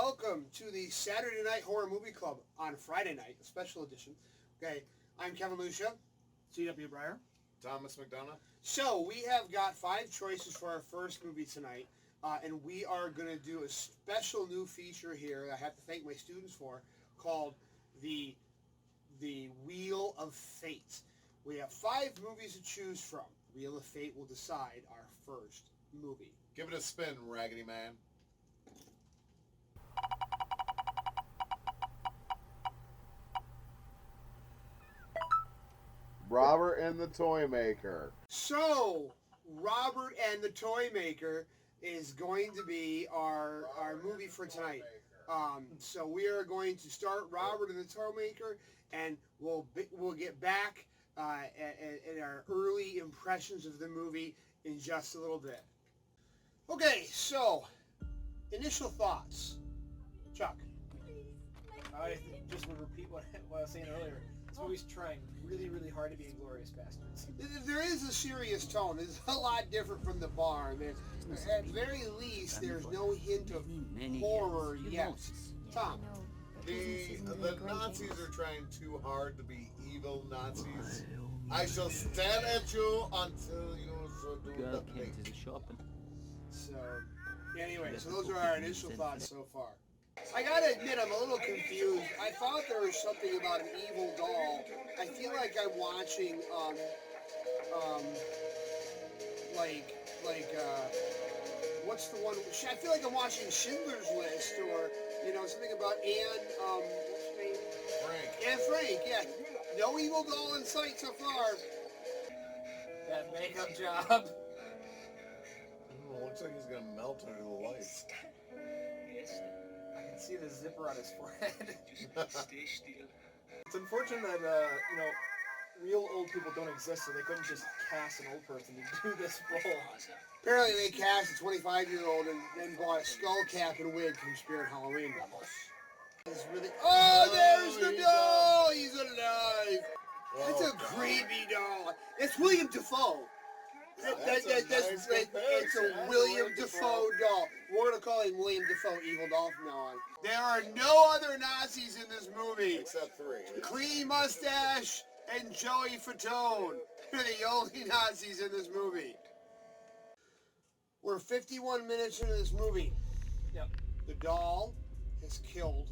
welcome to the Saturday Night Horror Movie Club on Friday night, a special edition. Okay, I'm Kevin Lucia. C.W. Breyer. Thomas McDonough. So we have got 5 choices for our first movie tonight, and we are going to do a special new feature here that I have to thank my students for, called the Wheel of Fate. We have 5 movies to choose from. Wheel of Fate will decide our first movie. Give it a spin, Raggedy Man. Robert and the Toymaker. So, Robert and the Toymaker is going to be our movie for tonight. So we are going to start Robert and the Toymaker, and we'll get back at our early impressions of the movie in just a little bit. Okay, so initial thoughts, Chuck. I just would repeat what I was saying earlier. This movie's trying really, really hard to be Inglourious Bastards. There is a serious tone. It's a lot different from The Barn. At very least, there's no hint of horror yet. Tom. The Nazis are trying too hard to be evil Nazis. I shall stand at you until you shall do the thing. So, anyway, so those are our initial thoughts so far. I gotta admit, I'm a little confused. I thought there was something about an evil doll. I feel like I'm watching, what's the one? I feel like I'm watching Schindler's List, or something about Anne. What's her name? Frank. Anne Frank. Yeah. No evil doll in sight so far. That makeup job. Looks like he's gonna melt under the lights. I can see the zipper on his forehead. It's unfortunate that real old people don't exist, so they couldn't just cast an old person to do this role. Apparently they cast a 25-year-old and bought a skull cap and wig from Spirit Halloween. It's really... Oh, there's the doll! He's alive! That's a creepy doll. It's William Dafoe. It's a William Dafoe doll. We're going to call him William Dafoe Evil Doll from now on. There are no other Nazis in this movie. Except 3. Clean Mustache and Joey Fatone. They're the only Nazis in this movie. We're 51 minutes into this movie. Yep. The doll has killed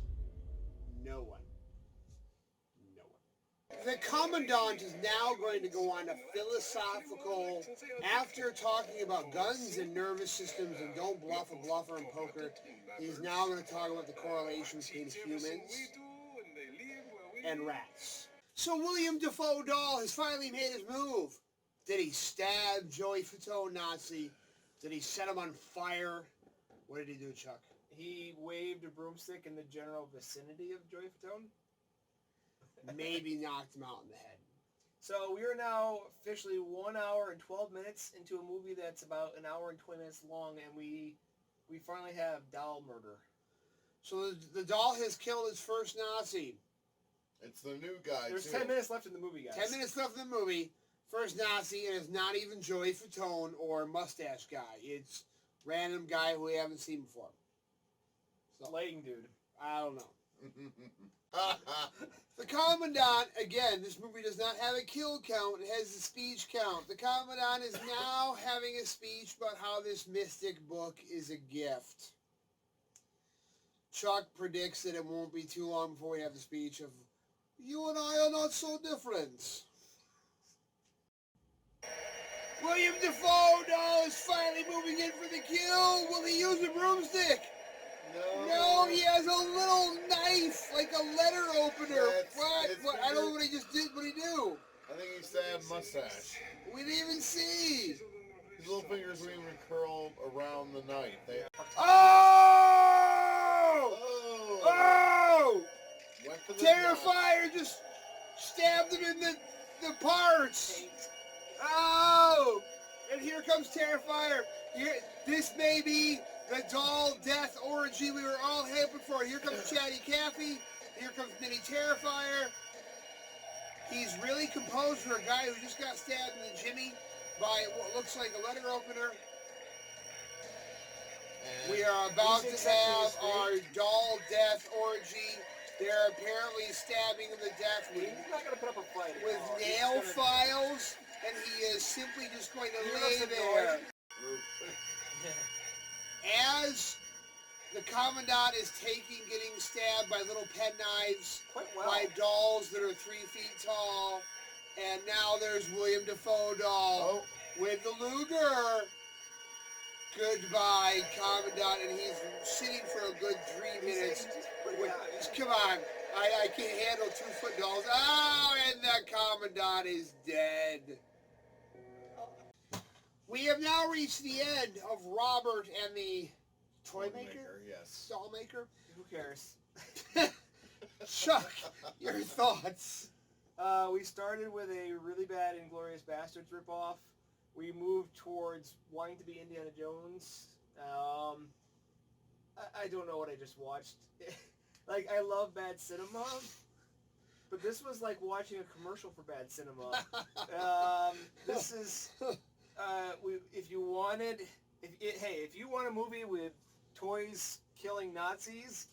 no one. The Commandant is now going to go on a philosophical, after talking about guns and nervous systems and don't bluff a bluffer in poker, he's now going to talk about the correlation between humans and rats. So William Dafoe Doll has finally made his move. Did he stab Joey Fatone Nazi? Did he set him on fire? What did he do, Chuck? He waved a broomstick in the general vicinity of Joey Fatone. Maybe knocked him out in the head. So we are now officially 1 hour and 12 minutes into a movie that's about an hour and 20 minutes long, and we finally have doll murder. So the doll has killed his first Nazi. It's the new guy, There's too. 10 minutes left in the movie, guys. 10 minutes left in the movie. First Nazi, and it's not even Joey Fatone or Mustache Guy. It's random guy who we haven't seen before. So, Lighting dude. I don't know. The Commandant, again, this movie does not have a kill count. It has a speech count. The Commandant is now having a speech about how this mystic book is a gift. Chuck predicts that it won't be too long before we have the speech of, "You and I are not so different." William Dafoe is finally moving in for the kill. Will he use a broomstick? No, he has a little knife, like a letter opener. What? I don't know what he just did. What did he do? I think he stabbed Mustache. We didn't even see. His little fingers were even curled around the knife. Oh! Went for the Terrifier just stabbed him in the parts. Oh! And here comes Terrifier. This may be the doll death orgy we were all hoping for. Here comes Chatty Cathy. Here comes Mini Terrifier. He's really composed for a guy who just got stabbed in the jimmy by what looks like a letter opener. And We are about He's to have accepting our his doll death orgy. They're apparently stabbing him to death He's with not going to put up a fight at with all. He's nail gonna- files, and he is simply just going to He lay looks there. annoyed. As the commandant is getting stabbed by little penknives, Quite well. by dolls that are 3 feet tall, and now there's William Defoe doll with the Luger. Goodbye, commandant, and he's sitting for a good 3 minutes. Come on, I can't handle 2-foot dolls. Oh, and the commandant is dead. We have now reached the end of Robert and the Toymaker? Yes. Doll maker? Who cares? Chuck, your thoughts? We started with a really bad Inglourious Bastards ripoff. We moved towards wanting to be Indiana Jones. I don't know what I just watched. Like, I love bad cinema, but this was like watching a commercial for bad cinema. This is, if you want a movie with toys killing Nazis,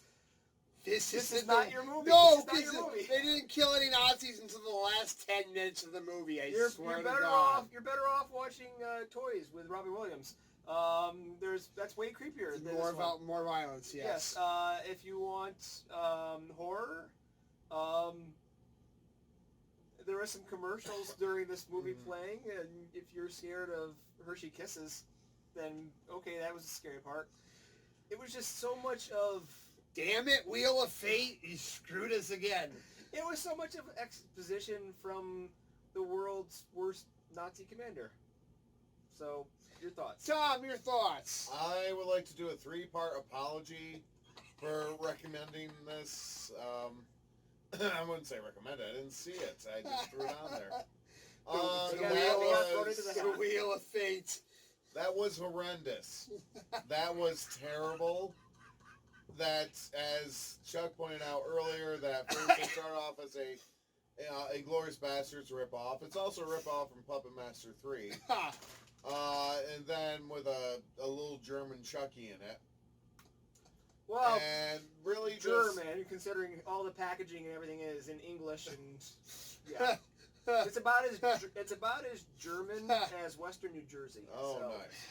this is not your movie. No, This is not your movie. they didn't kill any Nazis until the last 10 minutes of the movie. I swear to better God. off. You're better off watching Toys with Robbie Williams. That's way creepier than this one. More violence, yes. If you want horror, there are some commercials during this movie playing, and if you're scared of Hershey Kisses, then okay, that was the scary part. It was just so much of... Damn it, Wheel of Fate, you screwed us again. It was so much of exposition from the world's worst Nazi commander. So, your thoughts? Tom, your thoughts? I would like to do a 3-part apology for recommending this. I wouldn't say recommend it. I didn't see it. I just threw it on there. The Wheel of Fate. That was horrendous. That was terrible. That, as Chuck pointed out earlier, that first it started off as a Inglourious Bastards ripoff. It's also a ripoff from Puppet Master 3. And then with a little German Chucky in it. Well, and really German, considering all the packaging and everything is in English, and yeah, it's about as German as Western New Jersey. Oh, so. nice.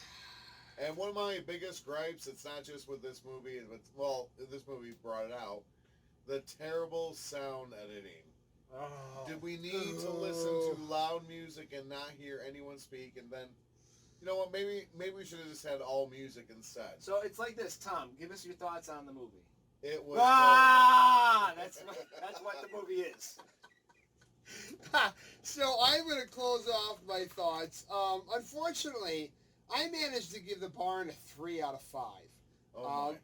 And one of my biggest gripes, it's not just with this movie, but, well, this movie brought it out, the terrible sound editing. Oh. Did we need to listen to loud music and not hear anyone speak? And then, you know what, maybe we should have just had all music instead. So it's like this, Tom, give us your thoughts on the movie. It was... That's what the movie is. So I'm going to close off my thoughts. Unfortunately, I managed to give the barn a 3 out of 5. Oh,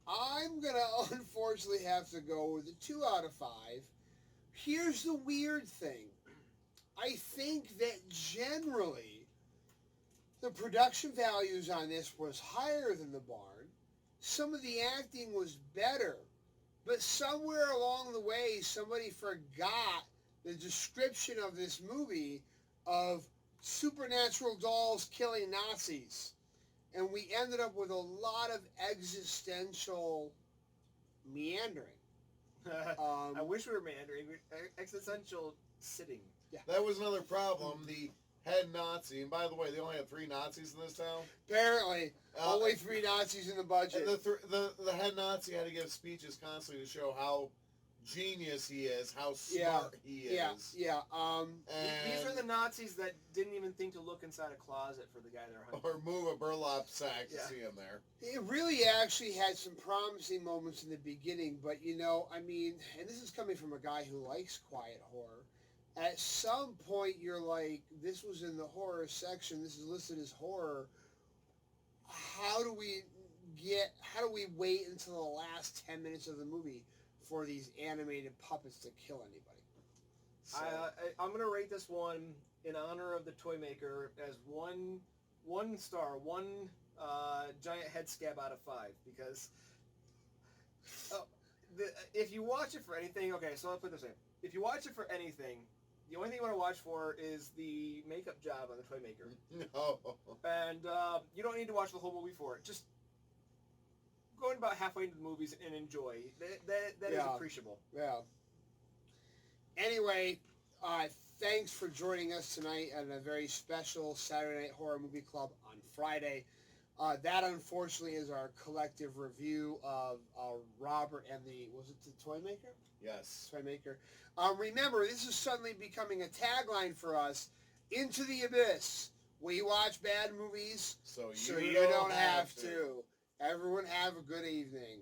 I'm going to unfortunately have to go with a 2 out of 5. Here's the weird thing. I think that generally the production values on this was higher than the barn. Some of the acting was better. But somewhere along the way, somebody forgot the description of this movie of supernatural dolls killing Nazis. And we ended up with a lot of existential meandering. I wish we were meandering. Existential sitting. Yeah. that was another problem. The head Nazi, and by the way, they only had 3 Nazis in this town. Apparently, only 3 Nazis in the budget. And the head Nazi had to give speeches constantly to show how genius he is, how smart he is. Yeah. These are the Nazis that didn't even think to look inside a closet for the guy they're hunting. Or move a burlap sack to see him there. It really actually had some promising moments in the beginning, but I mean, and this is coming from a guy who likes quiet horror, at some point you're like, this was in the horror section, this is listed as horror, how do we wait until the last 10 minutes of the movie for these animated puppets to kill anybody? So. I'm going to rate this one in honor of the Toymaker as one star, one giant head scab out of 5, because if you watch it for anything, okay, so I'll put it this way. If you watch it for anything, the only thing you want to watch for is the makeup job on the Toymaker. No. And you don't need to watch the whole movie for it. Just going about halfway into the movies and enjoy. That is Yeah. appreciable. Yeah. Anyway, thanks for joining us tonight at a very special Saturday Night Horror Movie Club on Friday. That, unfortunately, is our collective review of Robert and was it the Toymaker? Yes. Toymaker. Remember, this is suddenly becoming a tagline for us. Into the Abyss. We watch bad movies, So you don't have to. Everyone have a good evening.